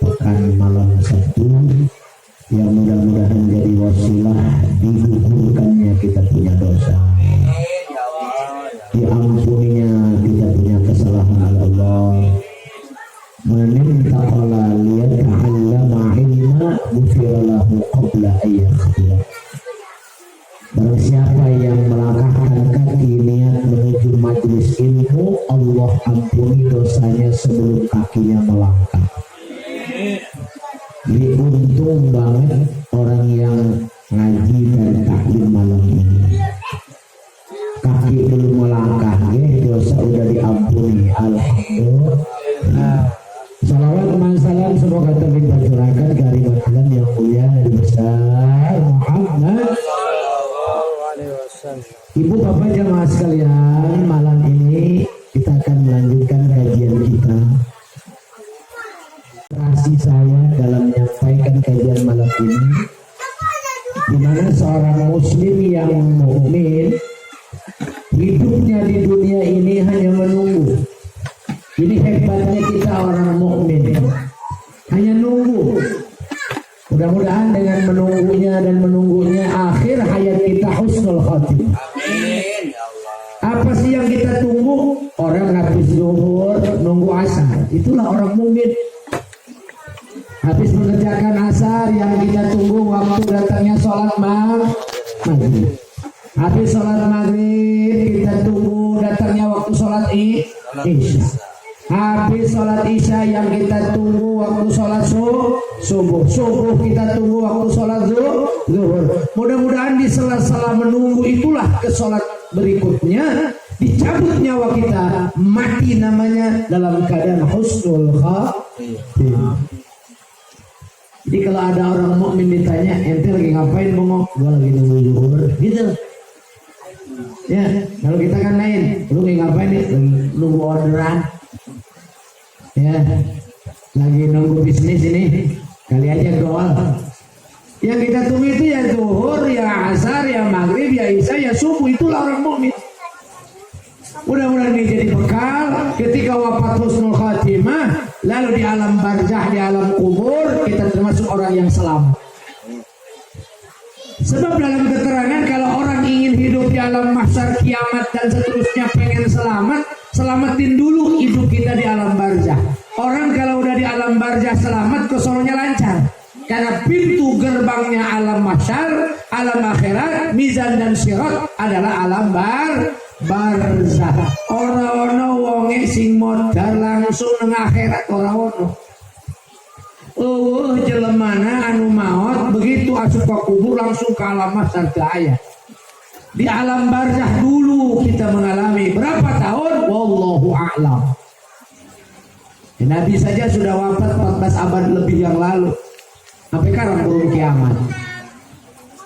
pekan malam Sabtu yang mudah-mudahan jadi wasilah digugurkannya kita punya dosa, diampuninya kita punya kesalahan Allah. Meninta qala liyata'allama ilma ghufira lahu qabla ayyakhtiya. Barang siapa yang melangkahkan kaki niat menuju majelis ilmu, Allah ampuni dosanya sebelum kakinya melangkah. Jadi untung banget orang yang ngaji dan taklim malam ini. Kaki belum melangkah, dosa udah diampuni. Alhamdulillah. Salawat masalam semoga terlibat curahkan dari makanan yang mulia dari besar Muhammad. Ibu bapak jamaah sekalian, malam ini kita akan melanjutkan kajian kita. Terasi saya dalam menyampaikan kajian malam ini, di mana seorang muslim yang mukmin hidupnya di dunia ini hanya menunggu. Ini hebatnya kita orang mukmin, hanya nunggu. Mudah-mudahan dengan menunggunya akhir hayat kita husnul khotimah. Amin ya Allah. Apa sih yang kita tunggu? Orang habis zuhur nunggu asar. Itulah orang mukmin. Habis mengerjakan asar yang kita tunggu waktu datangnya sholat maghrib. Habis sholat maghrib kita tunggu datangnya waktu sholat isya. Habis sholat isya yang kita tunggu waktu sholat subuh. Subuh kita tunggu waktu sholat zuhur. Mudah-mudahan di sela-sela menunggu itulah ke sholat berikutnya dicabut nyawa kita, mati namanya dalam keadaan husnul khatimah. Jadi kalau ada orang mukmin ditanya, ente lagi ngapain bongok? Gua lagi nunggu zuhur, gitu. Ya, kalau kita kan lain, lu lagi ngapain nih? Lagi nunggu orderan. Ya, lagi nunggu bisnis ini, kali aja doa. Yang kita tunggu itu ya zuhur, ya asar, ya maghrib, ya isya, ya subuh. Itulah orang mukmin. Mudah-mudahan ini jadi bekal ketika wafat husnul khatimah, lalu di alam barzah, di alam kubur kita termasuk orang yang selamat. Sebab dalam keterangan kalau orang ingin hidup di alam mahsyar, kiamat dan seterusnya pengen selamat, selamatin dulu hidup kita di alam barzah. Orang kalau udah di alam barzah selamat, kesononya lancar. Karena pintu gerbangnya alam mahsyar, alam akhirat, mizan dan sirat adalah alam barzah. Ora-ora wonge sing modar langsung nang akhirat ora-ora. Jelemana anu maut begitu asup ke kubur langsung ke alam mahsyar daya. Di alam barzah dulu kita mengalami berapa tahun? Wallahu a'lam. Nabi saja sudah wafat 14 abad lebih yang lalu. Sampai sekarang belum kiamat.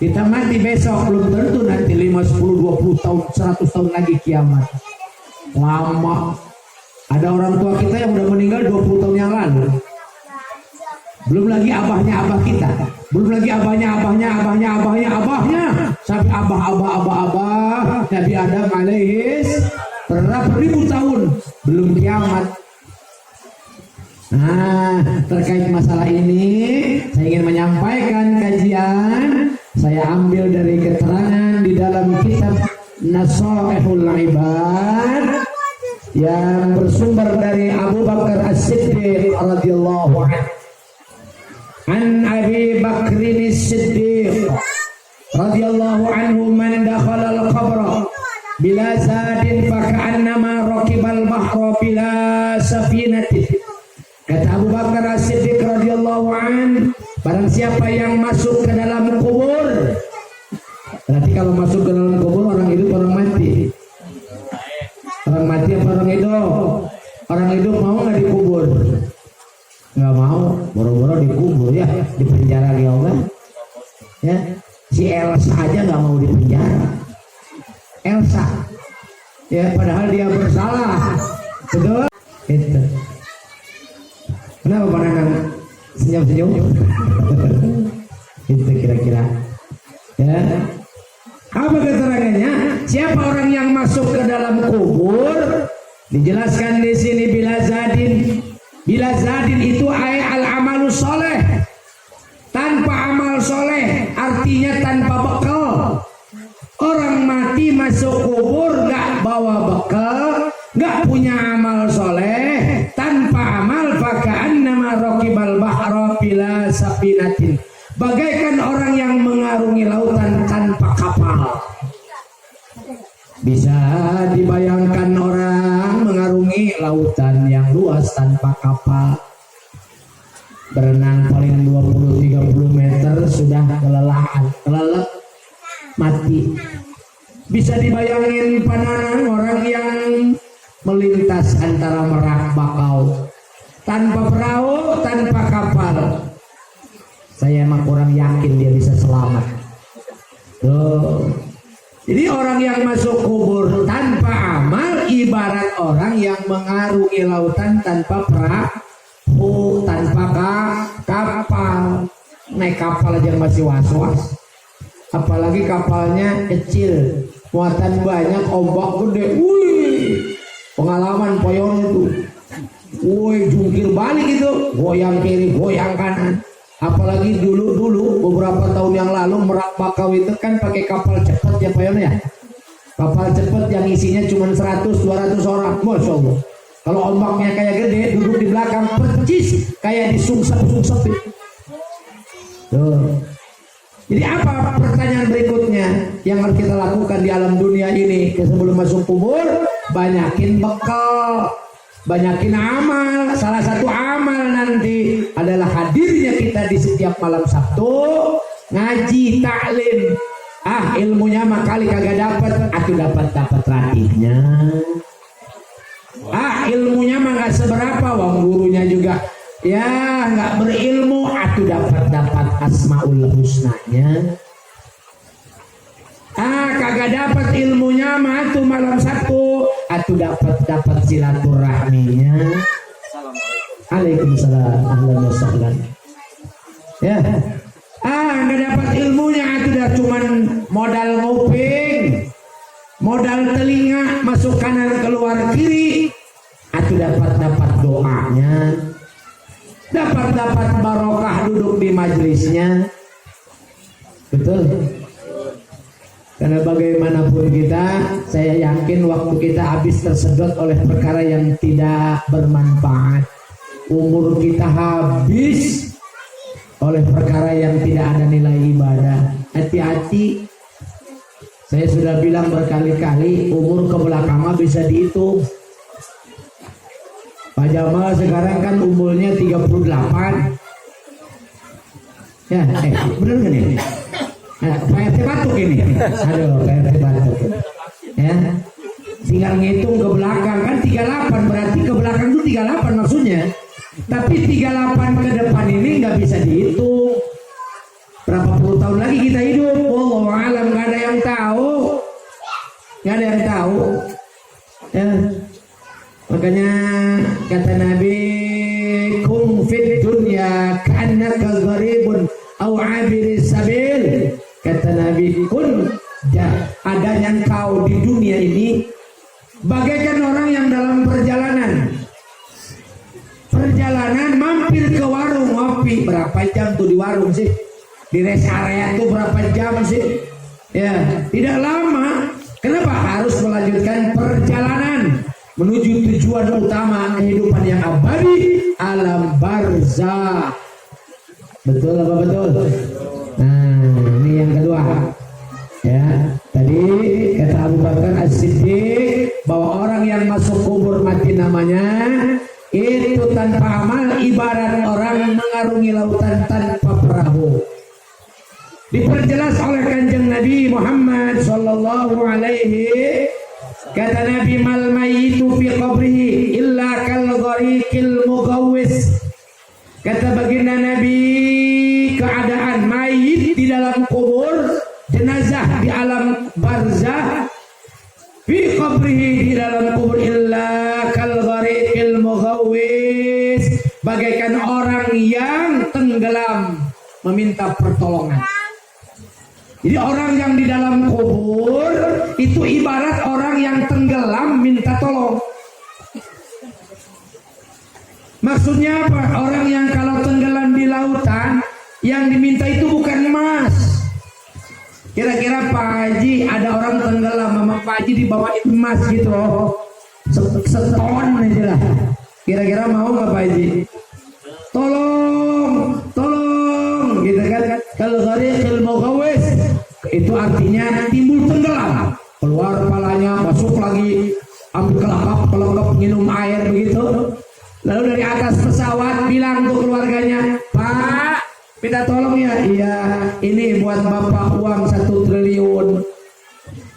Kita mati besok belum tentu nanti 5, 10, 20 tahun, 100 tahun lagi kiamat. Lama. Ada orang tua kita yang udah meninggal 20 tahun yang lalu. Belum lagi abahnya abah kita. Belum lagi abahnya. Sampai abah. Nabi Adam alaihis berapa ribu tahun. Belum kiamat. Nah, terkait masalah ini saya ingin menyampaikan kajian. Saya ambil dari keterangan di dalam kitab Nasaihul Ibad yang bersumber dari Abu Bakar As-Siddiq radhiyallahu anhu. An Abi Bakrin As-Siddiq radhiyallahu anhu man dakhala al-qabra bila zadin fa ka'annama raqibal bahra bila safinatin. Kata Abu Bakar As-Siddiq radhiyallahu an, barang siapa yang masuk ke dalam kubur. Berarti kalau masuk ke dalam kubur orang hidup orang mati. Orang mati apa orang hidup? Orang hidup mau nggak dikubur? Nggak mau, boro-boro dikubur ya, di penjara kan? Ya, si Elsa aja nggak mau di penjara. Elsa, ya padahal dia bersalah, betul? Itu. Kenapa pandangan senyum-senyum? Itu kira-kira. Ya. Apa keterangannya? Siapa orang yang masuk ke dalam kubur? Dijelaskan di sini bila zadin. Bila zadin itu ay al amalu yalajul bahra bila safinatin. Bagaikan orang yang mengarungi lautan tanpa kapal. Bisa dibayangkan orang mengarungi lautan yang luas tanpa kapal. Berenang paling 20-30 meter sudah kelelahan, kelelep, mati. Bisa dibayangin pandangan orang yang melintas antara Merak Bakau tanpa perahu, tanpa kapal. Saya emang kurang yakin dia bisa selamat. Tuh. Jadi orang yang masuk kubur tanpa amal ibarat orang yang mengarungi lautan tanpa perahu, tanpa kapal. Naik kapal aja masih was-was. Apalagi kapalnya kecil, muatan banyak, ombak gede. Wih, pengalaman poyon itu. Wih, jungkir balik itu, goyang kiri, goyang kanan. Apalagi dulu beberapa tahun yang lalu Merak Bakau itu kan pakai kapal cepat ya Pak ya. Kapal cepat yang isinya cuma 100-200 orang. Masya Allah. Kalau ombaknya kayak gede, duduk di belakang percis kayak disungsep-sungsep. Tuh. Jadi apa pertanyaan berikutnya yang harus kita lakukan di alam dunia ini sebelum masuk kubur? Banyakin bekal, banyakin amal. Salah satu amal nanti adalah hadirnya kita di setiap malam Sabtu ngaji taklim. Ilmunya mah kali kagak dapat, aku dapat ratihnya. Ilmunya mah nggak seberapa, wong gurunya juga ya nggak berilmu, aku dapat asmaul husnanya. Kagak dapat ilmunya mah tuh malam Sabtu, aku dapat silaturahminya. Waalaikumsalam, ahlan wa sahlan. Ya. Nggak dapat ilmunya, aku udah cuman modal nguping, modal telinga masuk kanan keluar kiri, aku dapat doanya, dapat barokah duduk di majelisnya. Betul. Karena bagaimanapun kita, saya yakin waktu kita habis tersedot oleh perkara yang tidak bermanfaat. Umur kita habis oleh perkara yang tidak ada nilai ibadah. Hati-hati. Saya sudah bilang berkali-kali, umur kebelakangan bisa dihitung. Pak Jamal sekarang kan umurnya 38. Ya, bener gak nih? PRT batuk ini. Aduh, PRT batuk. Ya. Tinggal ngitung ke belakang kan 38, berarti ke belakang itu 38 maksudnya. Tapi 38 ke depan ini nggak bisa dihitung. Berapa puluh tahun lagi kita hidup? Wallahu a'lam, nggak ada yang tahu. Nggak ada yang tahu. Ya. Makanya kata Nabi, "Kum fid dunya ka'annaka gharibun aw 'abiris sabil." Kata Nabi, kun adanya engkau di dunia ini bagaikan orang yang dalam perjalanan mampir ke warung ngopi. Berapa jam tuh di warung sih? Di rest area tuh berapa jam sih? Ya, tidak lama. Kenapa harus melanjutkan perjalanan menuju tujuan utama kehidupan yang abadi, alam barzah? Betul apa betul? Nah, ini yang kedua. Ya, tadi kata Abu Bakar As-Siddiq bahwa orang yang masuk kubur mati namanya itu tanpa amal ibarat orang mengarungi lautan tanpa perahu. Diperjelas oleh Kanjeng Nabi Muhammad sallallahu alaihi, kata Nabi, mal mayyitu fi qabrihi illa kal ghariqil mughawwis. Kata baginda Nabi, keadaan mayit di dalam kubur, jenazah di alam barzah, fi qabrihi di dalam kubur, illa kal ghariqil mughawwis, bagaikan orang yang tenggelam meminta pertolongan. Jadi orang yang di dalam kubur itu ibarat orang yang tenggelam minta tolong. Maksudnya apa? Orang yang kalau tenggelam di lautan yang diminta itu bukan emas. Kira-kira Pak Haji ada orang tenggelam sama Pak Haji dibawain emas gitu loh, seton aja lah. Kira-kira mau nggak Pak Haji? Tolong Kalau ghariqil mughawis itu artinya timbul tenggelam, keluar kepalanya, masuk lagi, ambil kelapa, minum air begitu. Lalu dari atas pesawat bilang untuk keluarganya, Pak, minta tolong ya. Iya, ini buat bapak uang 1 triliun.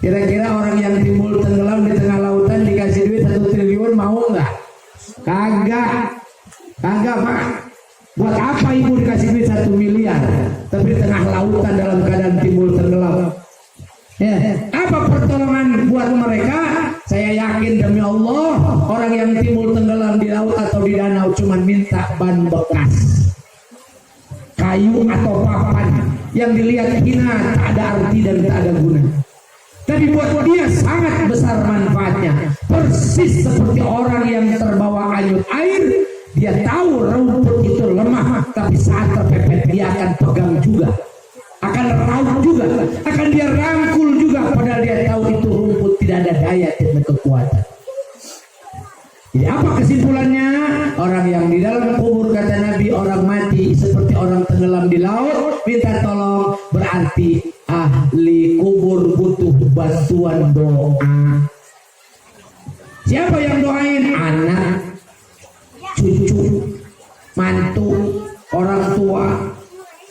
Kira-kira orang yang timbul tenggelam di tengah lautan dikasih duit 1 triliun mau nggak? Kagak Pak. Buat apa ibu dikasih duit 1 miliar tapi di tengah lautan dalam keadaan timbul tenggelam? Ya, apa pertolongan buat mereka? Saya yakin demi Allah, orang yang timbul tenggelam di laut atau di danau cuma minta ban bekas, kayu atau papan yang dilihat hina, tak ada arti dan tak ada guna. Tapi buat dia sangat besar manfaatnya. Persis seperti orang yang terbawa anyut air. Dia tahu rumput itu lemah, tapi saat terpepet dia akan pegang juga, akan raup juga, akan dia rangkul juga, padahal dia tahu itu rumput tidak ada daya, tidak ada kekuatan. Jadi apa kesimpulannya? Orang yang di dalam kubur, kata Nabi, orang mati seperti orang tenggelam di laut, minta tolong, berarti ahli kubur butuh bantuan doa. Siapa yang doain? Anak, cucu, mantu, orang tua,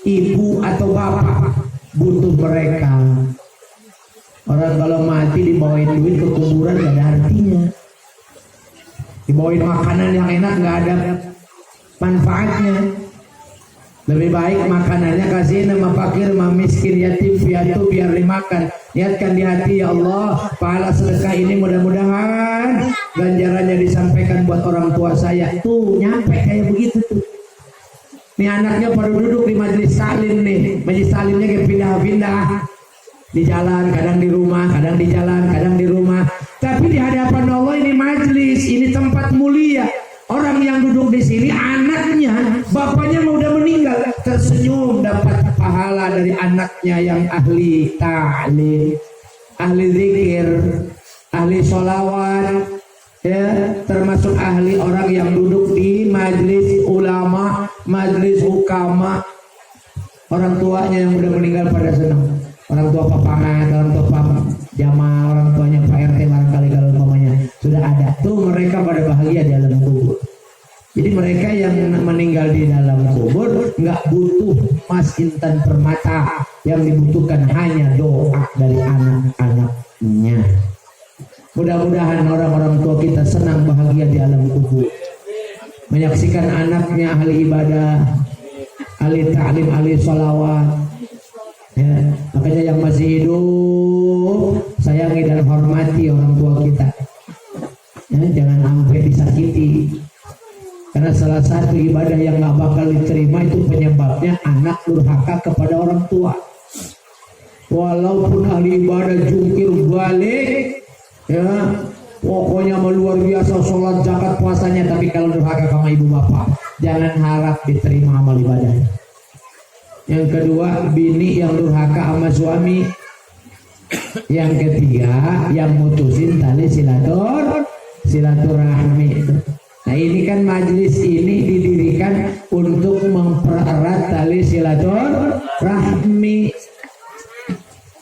ibu atau bapak, butuh mereka. Orang kalau mati dibawain duit ke kuburan gak ada artinya, dibawain makanan yang enak gak ada manfaatnya. Lebih baik makanannya kasih nama fakir, nama miskin, yatim, piatu biar dimakan. Niatkan di hati, ya Allah, pahala sedekah ini mudah-mudahan ganjarannya disampaikan buat orang tua saya. Tuh nyampe kayak begitu tuh. Nih anaknya pada duduk di majelis salim nih, majelis salimnya kayak pindah-pindah di jalan, kadang di rumah, kadang di jalan, kadang di rumah. Tapi di hadapan Allah ini majelis, ini tempat mulia. Orang yang duduk di sini anaknya, bapaknya mau udah meninggal, tersenyum dapat pahala dari anaknya yang ahli ta'lim, ahli zikir, ahli sholawat, ya, termasuk ahli orang yang duduk di majelis ulama, majelis hukama. Orang tuanya yang udah meninggal pada senang. Orang tua papangan, orang tua papa jamaah, orang tuanya Pak RT barangkali kalau umpamanya sudah ada, tuh mereka pada bahagia di dalam kubur. Jadi mereka yang meninggal di dalam kubur nggak butuh emas intan permata, yang dibutuhkan hanya doa dari anak-anaknya. Mudah-mudahan orang-orang tua kita senang bahagia di alam kubur, menyaksikan anaknya ahli ibadah, ahli ta'lim, ahli sholawat. Ya, makanya yang masih hidup sayangi dan hormati orang tua kita, ya, jangan sampai disakiti, karena salah satu ibadah yang gak bakal diterima itu penyebabnya anak durhaka kepada orang tua. Walaupun ahli ibadah jungkir balik, ya pokoknya luar biasa sholat zakat puasanya, tapi kalau durhaka sama ibu bapak jangan harap diterima amal ibadahnya. Yang kedua, bini yang durhaka sama suami. Yang ketiga, yang mutusin tali silaturahmi. Nah ini kan majelis ini didirikan untuk mempererat tali silaturahmi.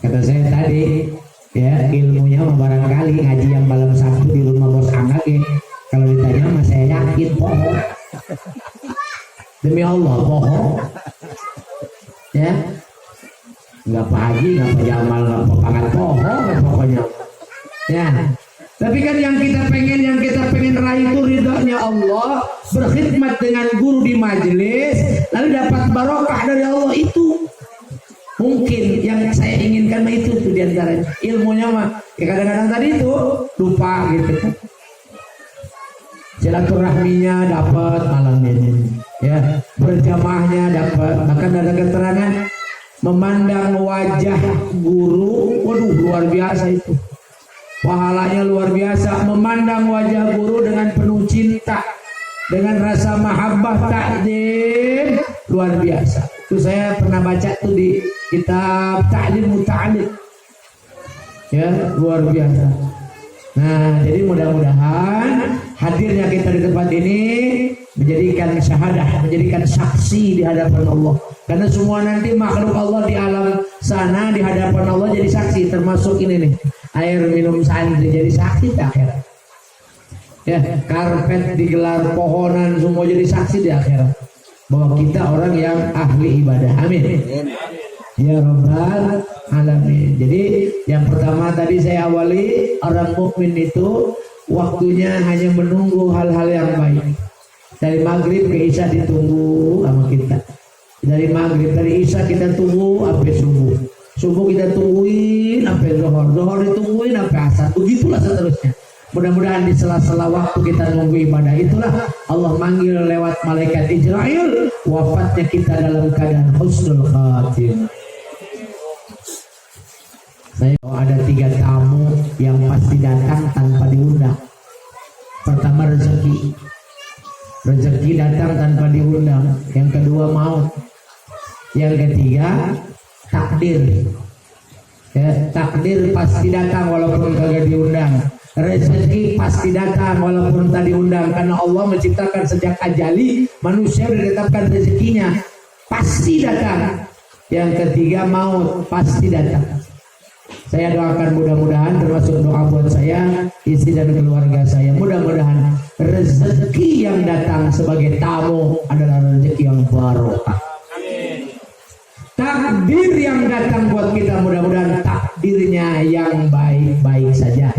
Kata saya tadi, ya ilmunya barangkali ngaji yang malam Sabtu di rumah bos Angga, kalau ditanya mas saya yakin bohong. Demi Allah bohong. Ya, nggak pagi, nggak pajamal, nggak papangan pohon, pokoknya. Ya, tapi kan yang kita pengen raih itu ridhonya Allah, berkhidmat dengan guru di majelis, lalu dapat barokah dari Allah itu. Mungkin yang saya inginkan itu tuh diantaranya. Ilmunya mah, ya kadang-kadang tadi itu lupa gitu kan. Silaturahminya dapat malam ini, ya berjamaahnya dapat. Bahkan ada keterangan memandang wajah guru, waduh luar biasa itu, pahalanya luar biasa. Memandang wajah guru dengan penuh cinta, dengan rasa mahabbah ta'zim, luar biasa. Itu saya pernah baca tuh di kitab Ta'lim Muta'allim, ya luar biasa. Nah, jadi mudah-mudahan hadirnya kita di tempat ini menjadikan syahadah, menjadikan saksi di hadapan Allah Karena semua nanti makhluk Allah di alam sana di hadapan Allah jadi saksi, termasuk ini nih air minum santri jadi saksi di akhirat. Ya, karpet digelar pohonan semua jadi saksi di akhirat bahwa kita orang yang ahli ibadah. Amin. Ya Rabbal Alamin. Jadi yang pertama tadi saya awali, orang mukmin itu waktunya hanya menunggu hal-hal yang baik. Dari maghrib ke isya ditunggu sama kita. Dari maghrib, dari isya kita tunggu sampai subuh. Subuh kita tungguin sampai zuhur. Zuhur ditungguin sampai asar. Begitulah seterusnya. Mudah-mudahan di sela-sela waktu kita nunggu ibadah itulah Allah manggil lewat malaikat Israil, wafatnya kita dalam keadaan husnul khatimah. Saya ada 3 tamu yang pasti datang tanpa diundang. Pertama rezeki datang tanpa diundang. Yang kedua maut. Yang ketiga takdir. Ya, takdir pasti datang walaupun kagak diundang. Rezeki pasti datang walaupun tak diundang, karena Allah menciptakan sejak ajali manusia sudah ditetapkan rezekinya pasti datang. Yang ketiga maut pasti datang. Saya doakan mudah-mudahan termasuk doa buat saya, istri dan keluarga saya, mudah-mudahan rezeki yang datang sebagai tamu adalah rezeki yang barokah. Takdir yang datang buat kita mudah-mudahan takdirnya yang baik-baik saja.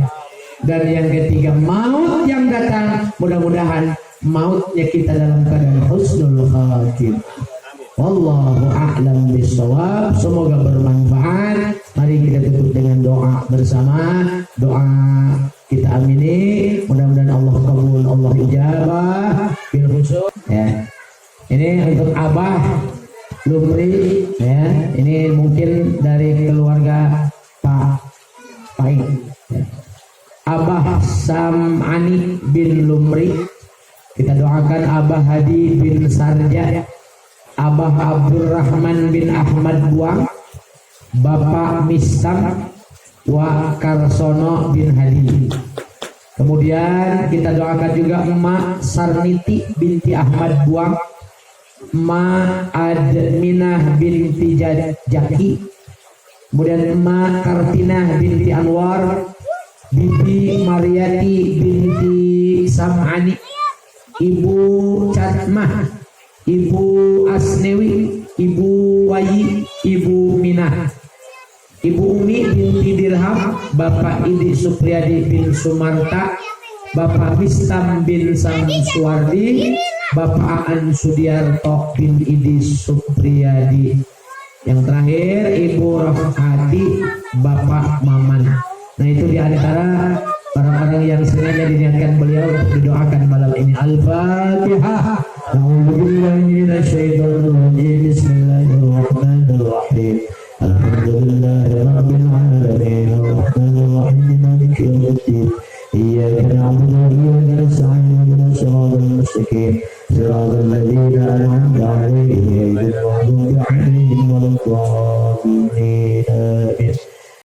Dan yang ketiga maut yang datang mudah-mudahan mautnya kita dalam keadaan husnul khatimah. Wallahu a'lam bishawab. Semoga bermanfaat. Mari kita tutup dengan doa bersama. Doa kita amini. Mudah-mudahan Allah kabul, Allah ijabah bil khusus. Ya. Ini untuk Abah Lumri. Ya. Ini mungkin dari keluarga Pak Paik. Ya. Abah Sam'ani bin Lumri. Kita doakan Abah Hadi bin Sarja, Abah Abdurrahman bin Ahmad Buang, Bapak Mistam wa Karsono bin Hadi. Kemudian kita doakan juga Emak Sarniti binti Ahmad Buang, Emak Adminah binti Jaki, kemudian Emak Kartinah binti Anwar, Bibi Mariati binti Sam'ani, Ibu Catmah, Ibu Asnewi, Ibu Wayi, Ibu Minah, Ibu Umi binti Dirham, Bapak Idi Supriyadi bin Sumarta, Bapak Mistam bin Samsuardi, Bapak Aan Sudiarto bin Idi Supriyadi. Yang terakhir Ibu Rafati, Bapak Maman. Nah itu diantara orang-orang yang sengaja diniatkan beliau untuk didoakan malam ini. Al-Fatihah. A'udzubillahi minasyaitonir rajim. Bismillahirrahmanirrahim. Alhamdulillahirabbil alamin. Arrahmanir rahim. Maliki yaumiddin. Iyyaka na'budu wa iyyaka nasta'in. Ihdinas siratal mustaqim. Siratal ladzina an'amta 'alaihim ghairil maghdubi 'alaihim waladdallin. Amin.